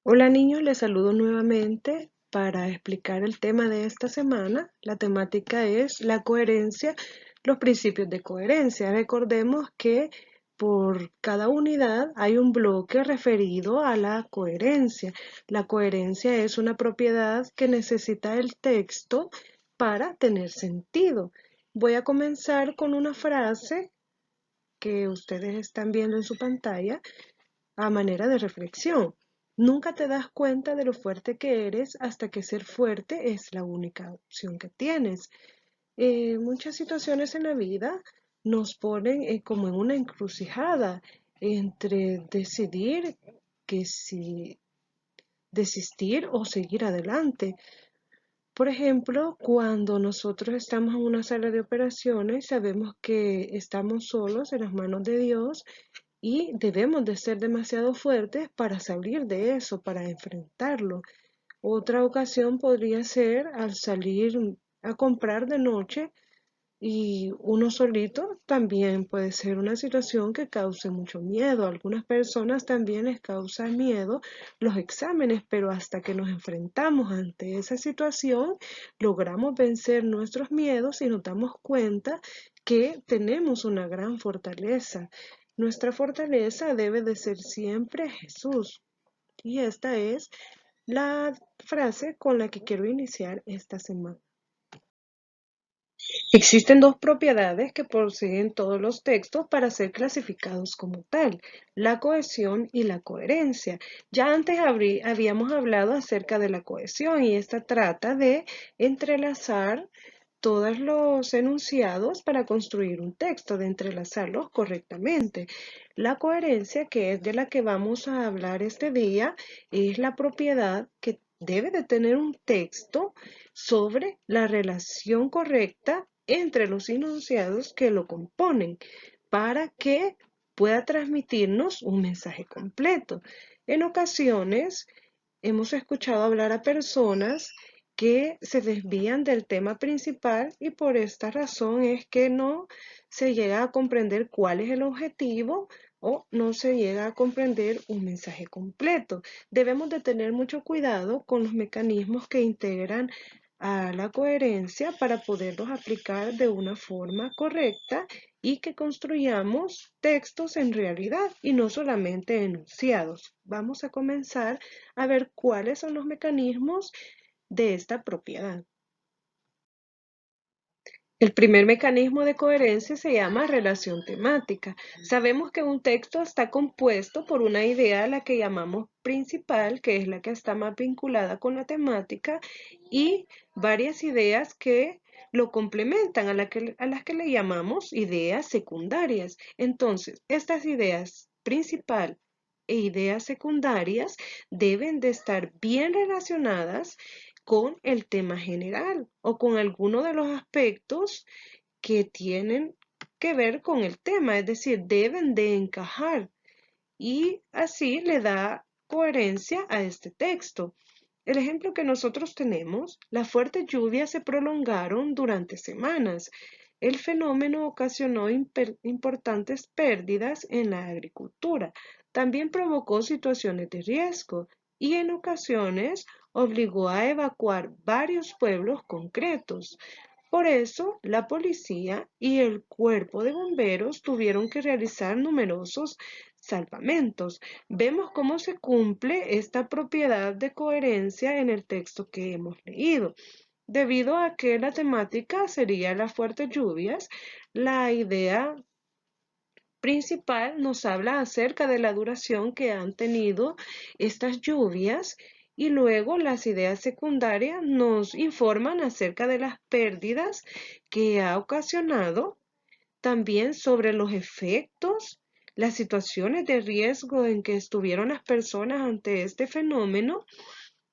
Hola niños, les saludo nuevamente para explicar el tema de esta semana. La temática es la coherencia, los principios de coherencia. Recordemos que por cada unidad hay un bloque referido a la coherencia. La coherencia es una propiedad que necesita el texto para tener sentido. Voy a comenzar con una frase que ustedes están viendo en su pantalla a manera de reflexión. Nunca te das cuenta de lo fuerte que eres hasta que ser fuerte es la única opción que tienes. Muchas situaciones en la vida nos ponen como en una encrucijada entre decidir que si desistir o seguir adelante. Por ejemplo, cuando nosotros estamos en una sala de operaciones, sabemos que estamos solos en las manos de Dios y debemos de ser demasiado fuertes para salir de eso, para enfrentarlo. Otra ocasión podría ser al salir a comprar de noche y uno solito también puede ser una situación que cause mucho miedo. A algunas personas también les causa miedo los exámenes, pero hasta que nos enfrentamos ante esa situación, logramos vencer nuestros miedos y nos damos cuenta que tenemos una gran fortaleza. Nuestra fortaleza debe de ser siempre Jesús. Y esta es la frase con la que quiero iniciar esta semana. Existen dos propiedades que poseen todos los textos para ser clasificados como tal, la cohesión y la coherencia. Ya antes habíamos hablado acerca de la cohesión y esta trata de entrelazar todos los enunciados para construir un texto, de entrelazarlos correctamente. La coherencia, que es de la que vamos a hablar este día, es la propiedad que debe de tener un texto sobre la relación correcta entre los enunciados que lo componen para que pueda transmitirnos un mensaje completo. En ocasiones hemos escuchado hablar a personas que se desvían del tema principal y por esta razón es que no se llega a comprender cuál es el objetivo o no se llega a comprender un mensaje completo. Debemos de tener mucho cuidado con los mecanismos que integran a la coherencia para poderlos aplicar de una forma correcta y que construyamos textos en realidad y no solamente enunciados. Vamos a comenzar a ver cuáles son los mecanismos de esta propiedad. El primer mecanismo de coherencia se llama relación temática. Sabemos que un texto está compuesto por una idea a la que llamamos principal, que es la que está más vinculada con la temática, y varias ideas que lo complementan, a las que le llamamos ideas secundarias. Entonces, estas ideas principal e ideas secundarias deben de estar bien relacionadas con el tema general o con alguno de los aspectos que tienen que ver con el tema, es decir, deben de encajar y así le da coherencia a este texto. El ejemplo que nosotros tenemos, las fuertes lluvias se prolongaron durante semanas. El fenómeno ocasionó importantes pérdidas en la agricultura. También provocó situaciones de riesgo y en ocasiones obligó a evacuar varios pueblos concretos. Por eso, la policía y el cuerpo de bomberos tuvieron que realizar numerosos salvamentos. Vemos cómo se cumple esta propiedad de coherencia en el texto que hemos leído. Debido a que la temática sería las fuertes lluvias, la idea principal nos habla acerca de la duración que han tenido estas lluvias y luego las ideas secundarias nos informan acerca de las pérdidas que ha ocasionado, también sobre los efectos, las situaciones de riesgo en que estuvieron las personas ante este fenómeno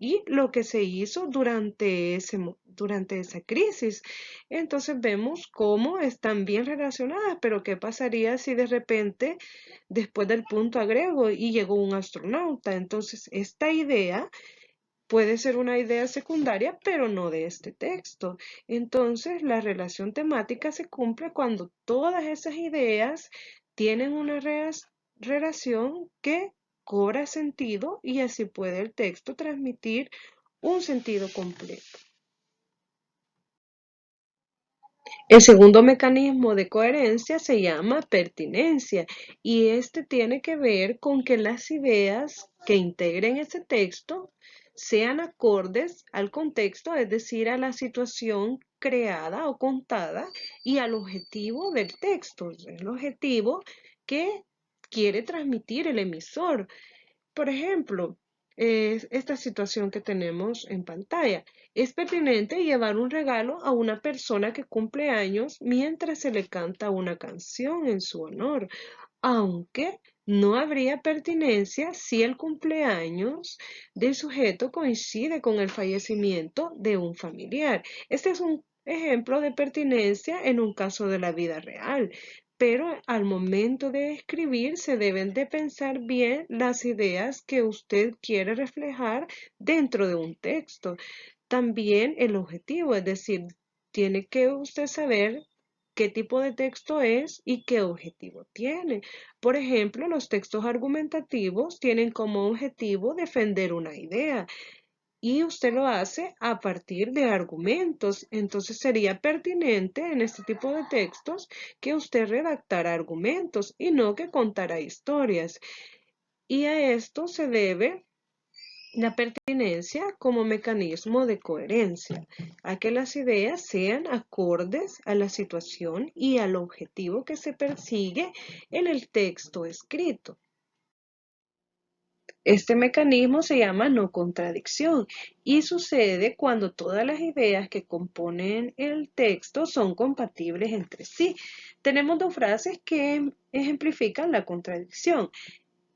y lo que se hizo durante esa crisis. Entonces vemos cómo están bien relacionadas, pero ¿qué pasaría si de repente, después del punto agrego y llegó un astronauta? Entonces, esta idea puede ser una idea secundaria, pero no de este texto. Entonces, la relación temática se cumple cuando todas esas ideas tienen una relación que cobra sentido y así puede el texto transmitir un sentido completo. El segundo mecanismo de coherencia se llama pertinencia y este tiene que ver con que las ideas que integren ese texto sean acordes al contexto, es decir, a la situación creada o contada y al objetivo del texto, el objetivo que quiere transmitir el emisor. Por ejemplo, esta situación que tenemos en pantalla. Es pertinente llevar un regalo a una persona que cumple años mientras se le canta una canción en su honor, aunque no habría pertinencia si el cumpleaños del sujeto coincide con el fallecimiento de un familiar. Este es un ejemplo de pertinencia en un caso de la vida real, pero al momento de escribir se deben de pensar bien las ideas que usted quiere reflejar dentro de un texto. También el objetivo, es decir, tiene que usted saber qué tipo de texto es y qué objetivo tiene. Por ejemplo, los textos argumentativos tienen como objetivo defender una idea y usted lo hace a partir de argumentos. Entonces sería pertinente en este tipo de textos que usted redactara argumentos y no que contara historias. Y a esto se debe la pertinencia como mecanismo de coherencia, a que las ideas sean acordes a la situación y al objetivo que se persigue en el texto escrito. Este mecanismo se llama no contradicción y sucede cuando todas las ideas que componen el texto son compatibles entre sí. Tenemos dos frases que ejemplifican la contradicción.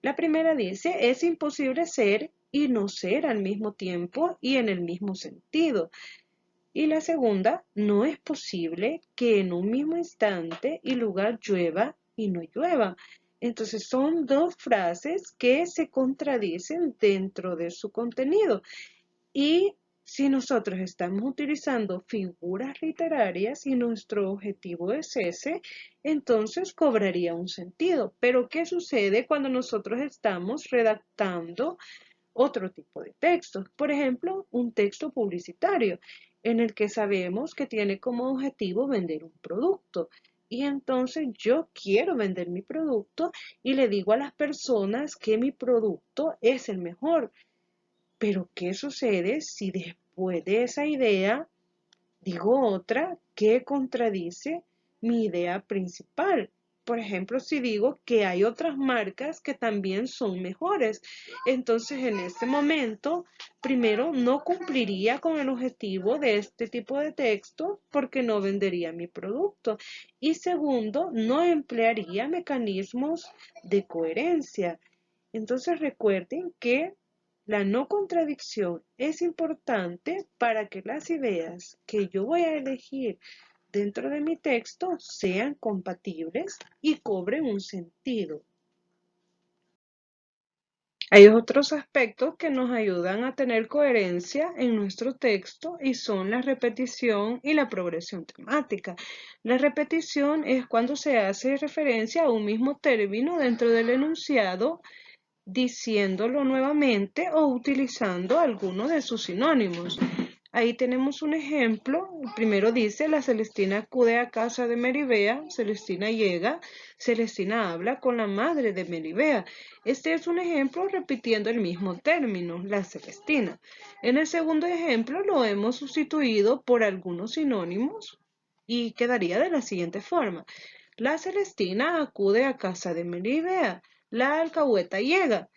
La primera dice, es imposible ser y no ser al mismo tiempo y en el mismo sentido. Y la segunda, no es posible que en un mismo instante y lugar llueva y no llueva. Entonces son dos frases que se contradicen dentro de su contenido. Y si nosotros estamos utilizando figuras literarias y nuestro objetivo es ese, entonces cobraría un sentido. Pero ¿qué sucede cuando nosotros estamos redactando otro tipo de textos? Por ejemplo, un texto publicitario en el que sabemos que tiene como objetivo vender un producto. Y entonces yo quiero vender mi producto y le digo a las personas que mi producto es el mejor. Pero ¿qué sucede si después de esa idea digo otra que contradice mi idea principal? Por ejemplo, si digo que hay otras marcas que también son mejores, entonces en este momento, primero, no cumpliría con el objetivo de este tipo de texto porque no vendería mi producto. Y segundo, no emplearía mecanismos de coherencia. Entonces recuerden que la no contradicción es importante para que las ideas que yo voy a elegir dentro de mi texto sean compatibles y cobren un sentido. Hay otros aspectos que nos ayudan a tener coherencia en nuestro texto y son la repetición y la progresión temática. La repetición es cuando se hace referencia a un mismo término dentro del enunciado diciéndolo nuevamente o utilizando alguno de sus sinónimos. Ahí tenemos un ejemplo. El primero dice, la Celestina acude a casa de Meribea, Celestina llega, Celestina habla con la madre de Meribea. Este es un ejemplo repitiendo el mismo término, la Celestina. En el segundo ejemplo lo hemos sustituido por algunos sinónimos y quedaría de la siguiente forma. La Celestina acude a casa de Meribea, la alcahueta llega.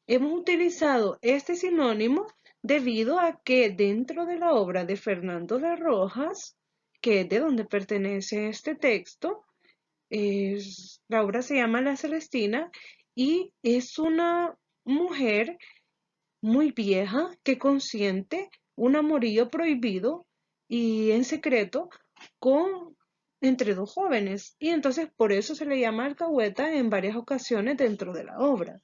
Hemos utilizado este sinónimo debido a que dentro de la obra de Fernando de Rojas, que es de donde pertenece este texto, la obra se llama La Celestina y es una mujer muy vieja que consiente un amorío prohibido y en secreto con entre dos jóvenes y entonces por eso se le llama alcahueta en varias ocasiones dentro de la obra.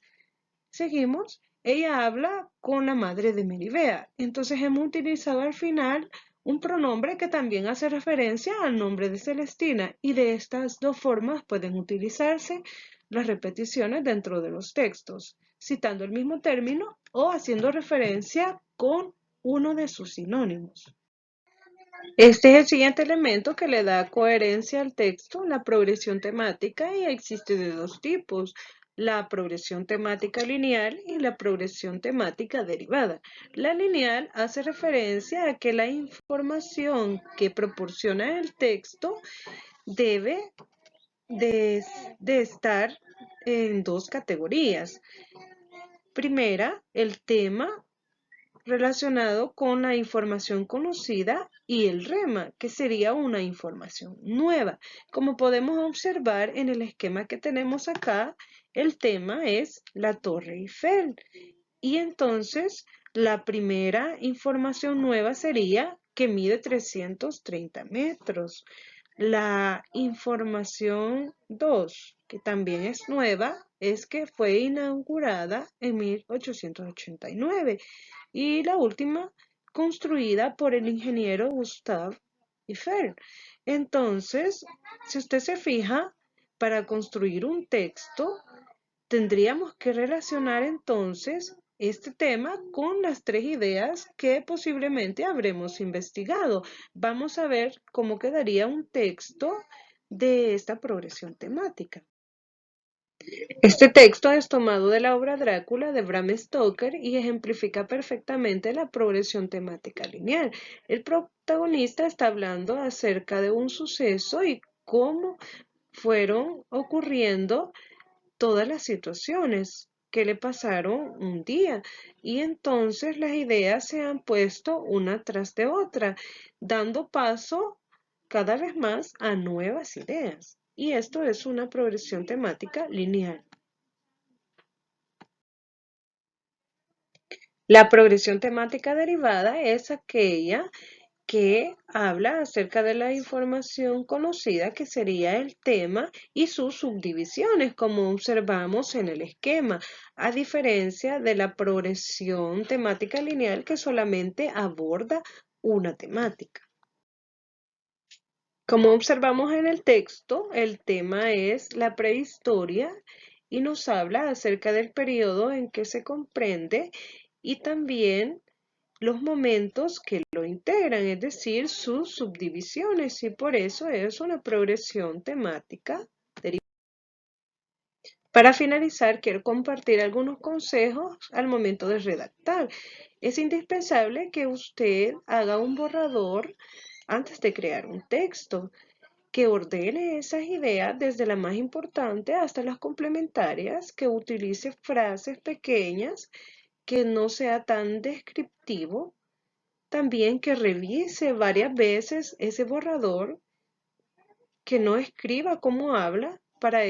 Seguimos. Ella habla con la madre de Melibea. Entonces hemos utilizado al final un pronombre que también hace referencia al nombre de Celestina y de estas dos formas pueden utilizarse las repeticiones dentro de los textos. citando el mismo término o haciendo referencia con uno de sus sinónimos. Este es el siguiente elemento que le da coherencia al texto, la progresión temática, y existe de dos tipos, la progresión temática lineal y la progresión temática derivada. La lineal hace referencia a que la información que proporciona el texto debe de estar en dos categorías. Primera, el tema relacionado con la información conocida y el rema, que sería una información nueva. Como podemos observar en el esquema que tenemos acá, el tema es la Torre Eiffel. Y entonces la primera información nueva sería que mide 330 metros. La información 2, que también es nueva, es que fue inaugurada en 1889 y la última construida por el ingeniero Gustave Eiffel. Entonces, si usted se fija, para construir un texto, tendríamos que relacionar entonces este tema con las tres ideas que posiblemente habremos investigado. Vamos a ver cómo quedaría un texto de esta progresión temática. Este texto es tomado de la obra Drácula de Bram Stoker y ejemplifica perfectamente la progresión temática lineal. El protagonista está hablando acerca de un suceso y cómo fueron ocurriendo todas las situaciones que le pasaron un día y entonces las ideas se han puesto una tras de otra, dando paso cada vez más a nuevas ideas. Y esto es una progresión temática lineal. La progresión temática derivada es aquella que habla acerca de la información conocida que sería el tema y sus subdivisiones, como observamos en el esquema, a diferencia de la progresión temática lineal que solamente aborda una temática. Como observamos en el texto, el tema es la prehistoria y nos habla acerca del periodo en que se comprende y también los momentos que lo integran, es decir, sus subdivisiones, y por eso es una progresión temática derivada. Para finalizar, quiero compartir algunos consejos al momento de redactar. Es indispensable que usted haga un borrador antes de crear un texto, que ordene esas ideas desde la más importante hasta las complementarias, que utilice frases pequeñas, que no sea tan descriptivo. También que revise varias veces ese borrador, que no escriba como habla. Para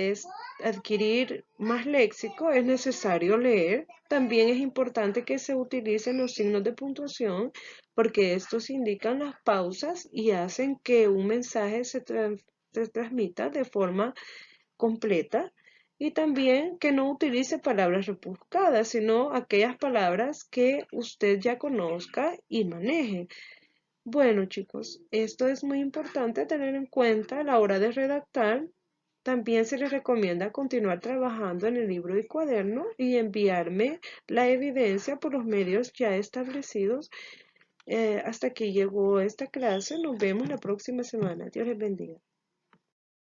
adquirir más léxico es necesario leer. También es importante que se utilicen los signos de puntuación porque estos indican las pausas y hacen que un mensaje se transmita de forma completa. Y también que no utilice palabras rebuscadas, sino aquellas palabras que usted ya conozca y maneje. Bueno, chicos, esto es muy importante tener en cuenta a la hora de redactar. También se les recomienda continuar trabajando en el libro y cuaderno y enviarme la evidencia por los medios ya establecidos. Hasta aquí llegó esta clase. Nos vemos la próxima semana. Dios les bendiga.